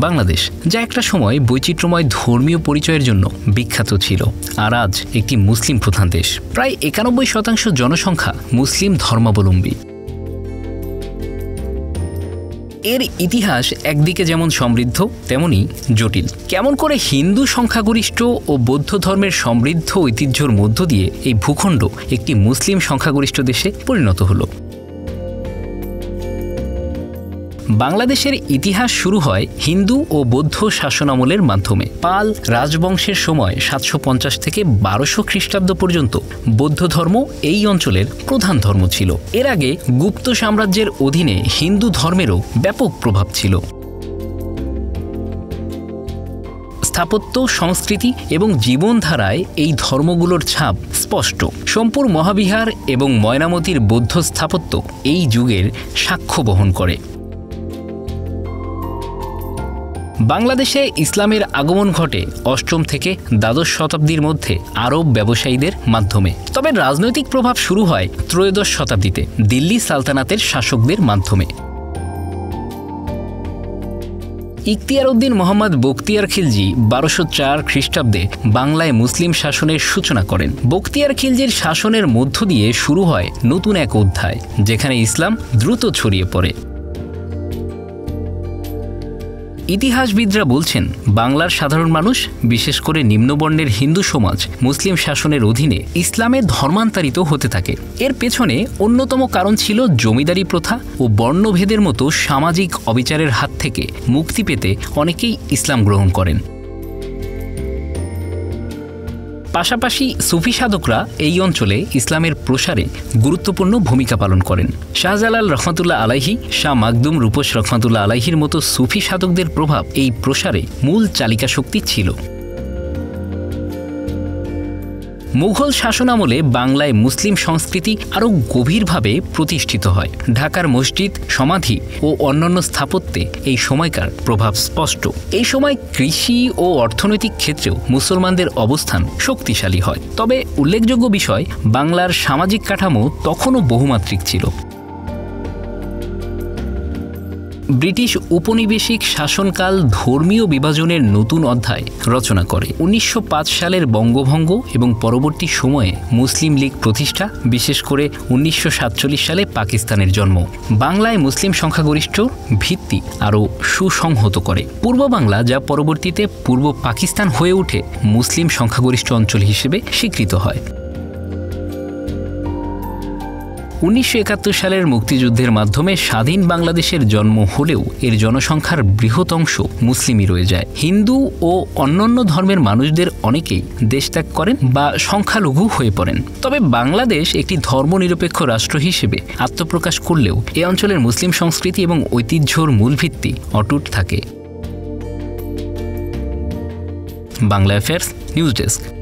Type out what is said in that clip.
বাংলাদেশ, যা একটা সময় বৈচিত্র্যময় ধর্মীয় পরিচয়ের জন্য বিখ্যাত ছিল, আর আজ একটি মুসলিম প্রধান দেশ। প্রায় ৯১% জনসংখ্যা মুসলিম ধর্মাবলম্বী। এর ইতিহাস একদিকে যেমন সমৃদ্ধ তেমনি জটিল। কেমন করে হিন্দু সংখ্যাগরিষ্ঠ ও বৌদ্ধ ধর্মের সমৃদ্ধ ঐতিহ্যের মধ্য দিয়ে এই ভূখণ্ড একটি মুসলিম সংখ্যাগরিষ্ঠ দেশে পরিণত হলো? বাংলাদেশের ইতিহাস শুরু হয় হিন্দু ও বৌদ্ধ শাসনামলের মাধ্যমে। পাল রাজবংশের সময় ৭৫০ থেকে ১২০০ খ্রিস্টাব্দ পর্যন্ত বৌদ্ধ ধর্ম এই অঞ্চলের প্রধান ধর্ম ছিল। এর আগে গুপ্ত সাম্রাজ্যের অধীনে হিন্দু ধর্মেরও ব্যাপক প্রভাব ছিল। স্থাপত্য, সংস্কৃতি এবং জীবনধারায় এই ধর্মগুলোর ছাপ স্পষ্ট। সোমপুর মহাবিহার এবং ময়নামতির বৌদ্ধ স্থাপত্য এই যুগের সাক্ষ্য বহন করে। বাংলাদেশে ইসলামের আগমন ঘটে ৮ম থেকে দ্বাদশ শতাব্দীর মধ্যে আরব ব্যবসায়ীদের মাধ্যমে। তবে রাজনৈতিক প্রভাব শুরু হয় ত্রয়োদশ শতাব্দীতে দিল্লি সালতানাতের শাসকদের মাধ্যমে। ইখতিয়ার উদ্দিন মোহাম্মদ বখতিয়ার খিলজি ১২০৪ খ্রিস্টাব্দে বাংলায় মুসলিম শাসনের সূচনা করেন। বখতিয়ার খিলজির শাসনের মধ্য দিয়ে শুরু হয় নতুন এক অধ্যায়, যেখানে ইসলাম দ্রুত ছড়িয়ে পড়ে। ইতিহাসবিদরা বলছেন, বাংলার সাধারণ মানুষ, বিশেষ করে নিম্নবর্ণের হিন্দু সমাজ মুসলিম শাসনের অধীনে ইসলামে ধর্মান্তরিত হতে থাকে। এর পেছনে অন্যতম কারণ ছিল জমিদারি প্রথা ও বর্ণভেদের মতো সামাজিক অবিচারের হাত থেকে মুক্তি পেতে অনেকেই ইসলাম গ্রহণ করেন। পাশাপাশি সুফি সাধকরা এই অঞ্চলে ইসলামের প্রসারে গুরুত্বপূর্ণ ভূমিকা পালন করেন। শাহজালাল রহমাতুল্লাহ আলাইহি, শাহ মাকদুম রূপস রহমাতুল্লাহ আলাইহির মতো সুফি সাধকদের প্রভাব এই প্রসারে মূল চালিকা শক্তি ছিল। মুঘল শাসনামলে বাংলায় মুসলিম সংস্কৃতি আরও গভীরভাবে প্রতিষ্ঠিত হয়। ঢাকার মসজিদ, সমাধি ও অন্যান্য স্থাপত্যে এই সময়কার প্রভাব স্পষ্ট। এই সময় কৃষি ও অর্থনৈতিক ক্ষেত্রেও মুসলমানদের অবস্থান শক্তিশালী হয়। তবে উল্লেখযোগ্য বিষয়, বাংলার সামাজিক কাঠামো তখনও বহুমাত্রিক ছিল। ব্রিটিশ উপনিবেশিক শাসনকাল ধর্মীয় বিভাজনের নতুন অধ্যায় রচনা করে। ১৯০৫ সালের বঙ্গভঙ্গ এবং পরবর্তী সময়ে মুসলিম লীগ প্রতিষ্ঠা, বিশেষ করে ১৯৪৭ সালে পাকিস্তানের জন্ম, বাংলায় মুসলিম সংখ্যাগরিষ্ঠ ভিত্তি আরও সুসংহত করে। পূর্ব বাংলা, যা পরবর্তীতে পূর্ব পাকিস্তান হয়ে ওঠে, মুসলিম সংখ্যাগরিষ্ঠ অঞ্চল হিসেবে স্বীকৃত হয়। ১৯৭১ সালের মুক্তিযুদ্ধের মাধ্যমে স্বাধীন বাংলাদেশের জন্ম হলেও এর জনসংখ্যার বৃহৎ অংশ মুসলিমই রয়ে যায়। হিন্দু ও অন্যান্য ধর্মের মানুষদের অনেকেই দেশত্যাগ করেন বা সংখ্যালঘু হয়ে পড়েন। তবে বাংলাদেশ একটি ধর্মনিরপেক্ষ রাষ্ট্র হিসেবে আত্মপ্রকাশ করলেও এ অঞ্চলের মুসলিম সংস্কৃতি এবং ঐতিহ্যর মূল ভিত্তি অটুট থাকে। Bangla affairs news desk.